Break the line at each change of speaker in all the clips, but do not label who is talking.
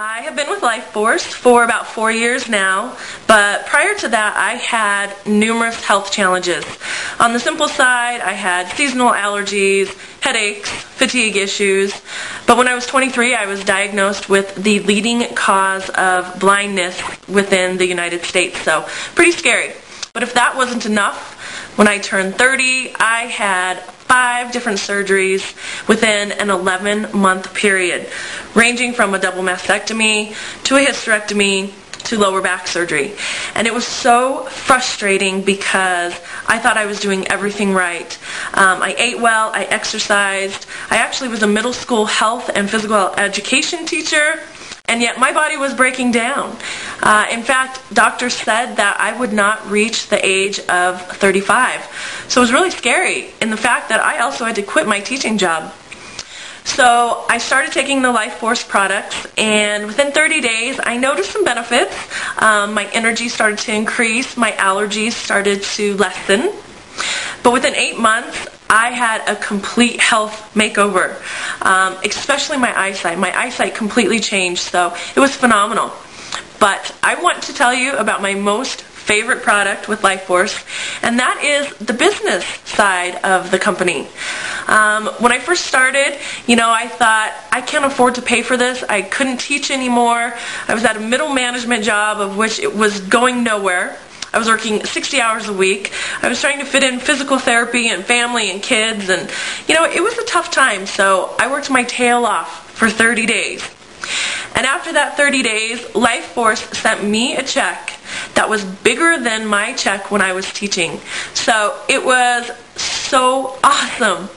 I have been with LifeForce for about 4 years now, but prior to that I had numerous health challenges. On the simple side, I had seasonal allergies, headaches, fatigue issues, but when I was 23 I was diagnosed with the leading cause of blindness within the United States, so pretty scary. But if that wasn't enough, when I turned 30 I had 5 different surgeries within an 11-month period, ranging from a double mastectomy to a hysterectomy to lower back surgery. And it was so frustrating because I thought I was doing everything right. I ate well, I exercised, I actually was a middle school health and physical education teacher, and yet my body was breaking down. In fact, doctors said that I would not reach the age of 35. So it was really scary in the fact that I also had to quit my teaching job. So I started taking the LifeForce products, and within 30 days I noticed some benefits. My energy started to increase, my allergies started to lessen. But within 8 months I had a complete health makeover, especially my eyesight. My eyesight completely changed, so it was phenomenal. But I want to tell you about my most favorite product with LifeForce, and that is the business side of the company. When I first started, I thought, I can't afford to pay for this. I couldn't teach anymore. I was at a middle management job of which it was going nowhere. I was working 60 hours a week. I was trying to fit in physical therapy and family and kids, and it was a tough time, so I worked my tail off for 30 days. And after that 30 days, LifeForce sent me a check that was bigger than my check when I was teaching. So it was so awesome.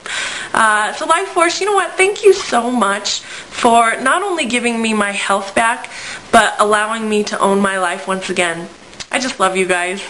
So LifeForce, you know what? Thank you so much for not only giving me my health back, but allowing me to own my life once again. I just love you guys.